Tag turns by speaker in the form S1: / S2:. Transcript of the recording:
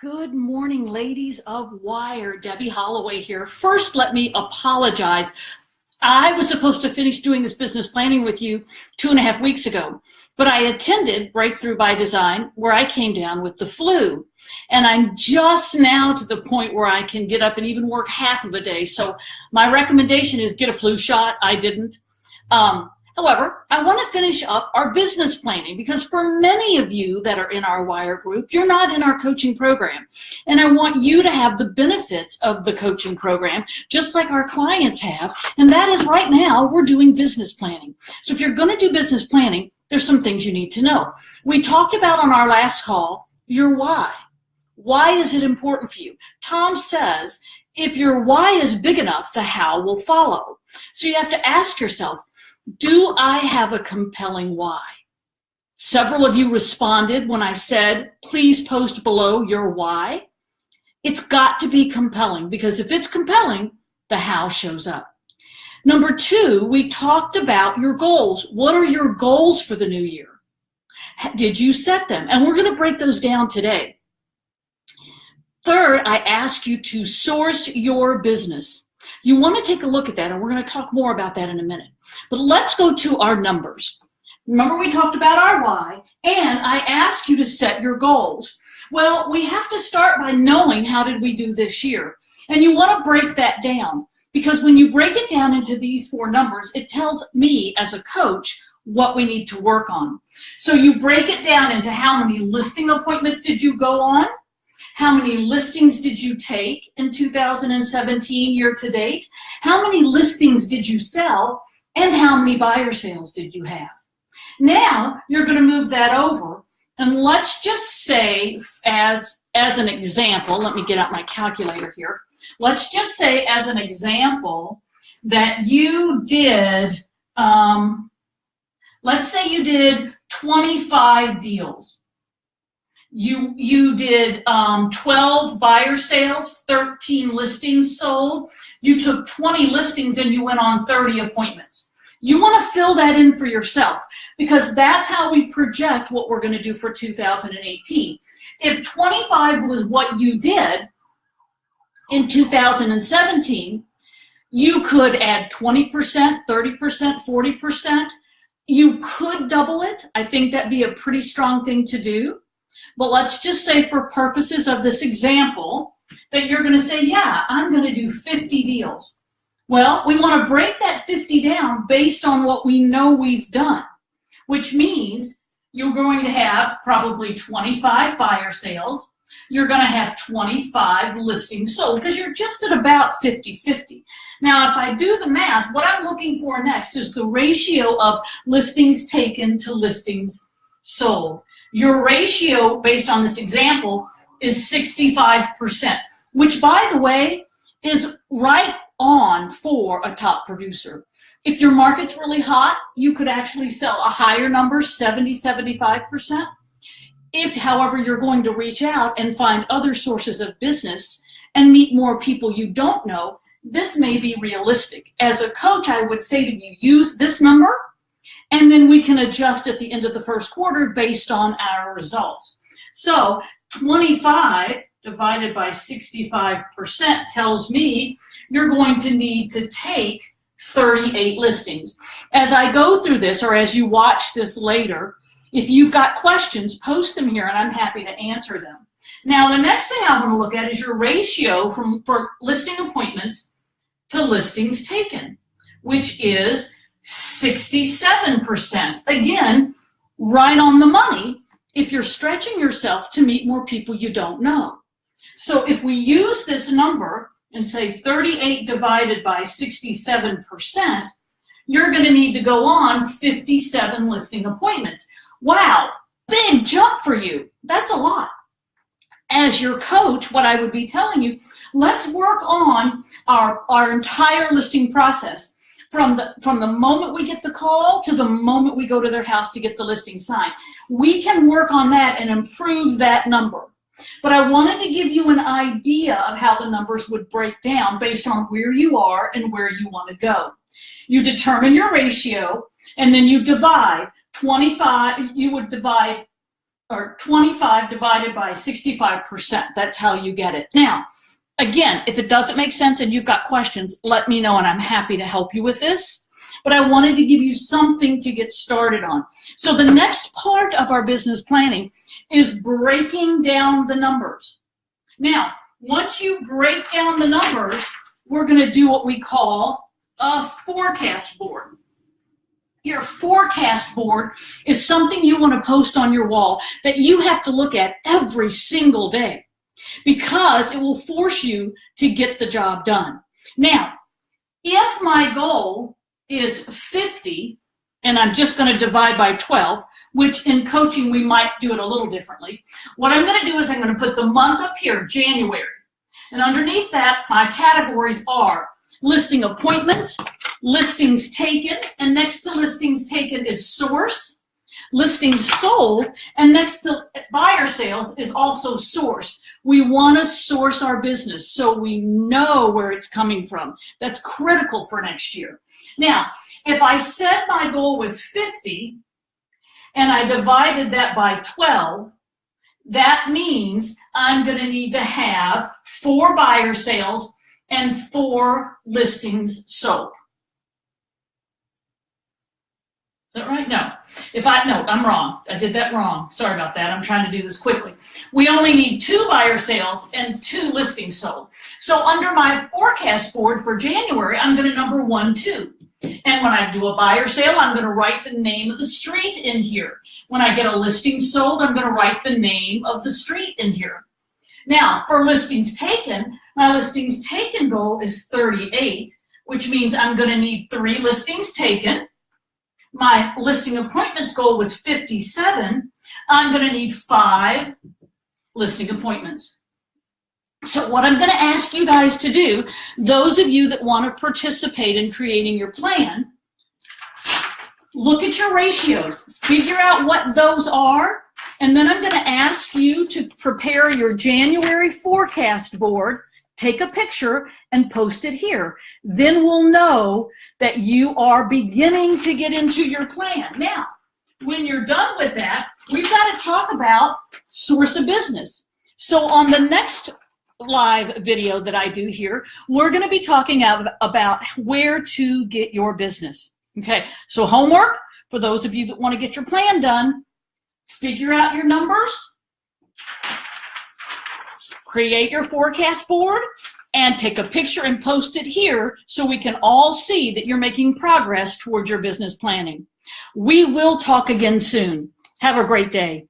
S1: Good morning, ladies of WiRE. Debbie Holloway here. First, let me apologize. I was supposed to finish doing this business planning with you 2.5 weeks ago, but I attended Breakthrough by Design where I came down with the flu. And I'm just now to the point where I can get up and even work half of a day. So my recommendation is get a flu shot. I didn't. However, I want to finish up our business planning because for many of you that are in our WiRE group, you're not in our coaching program. And I want you to have the benefits of the coaching program, just like our clients have. And that is right now, we're doing business planning. So if you're going to do business planning, there's some things you need to know. We talked about on our last call, your why. Why is it important for you? Tom says, if your why is big enough, the how will follow. So you have to ask yourself, do I have a compelling why? Several of you responded when I said, please post below your why. It's got to be compelling because if it's compelling, the how shows up. Number 2, we talked about your goals. What are your goals for the new year? Did you set them? And we're going to break those down today. Third, I ask you to source your business. You want to take a look at that, and we're going to talk more about that in a minute. But let's go to our numbers. Remember we talked about our why, and I asked you to set your goals. Well, we have to start by knowing how did we do this year. And you want to break that down, because when you break it down into these 4 numbers, it tells me as a coach what we need to work on. So you break it down into how many listing appointments did you go on? How many listings did you take in 2017 year to date? How many listings did you sell? And how many buyer sales did you have? Now you're going to move that over, and let's just say as an example, let me get out my calculator here. Let's just say as an example that you did, let's say you did 25 deals. You did 12 buyer sales, 13 listings sold. You took 20 listings and you went on 30 appointments. You want to fill that in for yourself because that's how we project what we're going to do for 2018. If 25 was what you did in 2017, you could add 20%, 30%, 40%. You could double it. I think that'd be a pretty strong thing to do. But let's just say for purposes of this example that you're going to say, yeah, I'm going to do 50 deals. Well, we want to break that 50 down based on what we know we've done, which means you're going to have probably 25 buyer sales. You're going to have 25 listings sold because you're just at about 50-50. Now, if I do the math, what I'm looking for next is the ratio of listings taken to listings sold. Your ratio, based on this example, is 65%, which, by the way, is right on for a top producer. If your market's really hot, you could actually sell a higher number, 70-75%. If, however, you're going to reach out and find other sources of business and meet more people you don't know, this may be realistic. As a coach, I would say to you, use this number, and then we can adjust at the end of the first quarter based on our results. So 25 divided by 65% tells me you're going to need to take 38 listings. As I go through this, or as you watch this later, if you've got questions, post them here and I'm happy to answer them. Now, the next thing I want to look at is your ratio for listing appointments to listings taken, which is 67%. Again, right on the money if you're stretching yourself to meet more people you don't know. So if we use this number and say 38 divided by 67%, you're going to need to go on 57 listing appointments. Wow, big jump for you. That's a lot. As your coach, what I would be telling you, let's work on our entire listing process. From the moment we get the call to the moment we go to their house to get the listing signed. We can work on that and improve that number. But I wanted to give you an idea of how the numbers would break down based on where you are and where you want to go. You determine your ratio, and then you divide 25, you would divide or 25 divided by 65%. That's how you get it. Now, again, if it doesn't make sense and you've got questions, let me know and I'm happy to help you with this. But I wanted to give you something to get started on. So the next part of our business planning is breaking down the numbers. Now, once you break down the numbers, we're going to do what we call a forecast board. Your forecast board is something you want to post on your wall that you have to look at every single day because it will force you to get the job done. Now, if my goal is 50, and I'm just going to divide by 12, which in coaching we might do it a little differently. What I'm going to do is I'm going to put the month up here, January. And underneath that, my categories are listing appointments, listings taken, and next to listings taken is source, listings sold, and next to buyer sales is also source. We want to source our business so we know where it's coming from. That's critical for next year. Now, if I said my goal was 50 and I divided that by 12, that means I'm going to need to have 4 buyer sales and 4 listings sold. Is that right? No. No, I'm wrong. I did that wrong. Sorry about that. I'm trying to do this quickly. We only need 2 buyer sales and 2 listings sold. So under my forecast board for January, I'm going to number 1, 2. And when I do a buyer sale, I'm going to write the name of the street in here. When I get a listing sold, I'm going to write the name of the street in here. Now, for listings taken, my listings taken goal is 38, which means I'm going to need 3 listings taken. My listing appointments goal was 57. I'm going to need 5 listing appointments. So what I'm going to ask you guys to do, those of you that want to participate in creating your plan, look at your ratios, figure out what those are, and then I'm going to ask you to prepare your January forecast board, take a picture, and post it here. Then we'll know that you are beginning to get into your plan. Now, when you're done with that, we've got to talk about source of business. So on the next live video that I do here, we're going to be talking about where to get your business. Okay, so homework for those of you that want to get your plan done, figure out your numbers, create your forecast board, and take a picture and post it here so we can all see that you're making progress towards your business planning. We will talk again soon. Have a great day.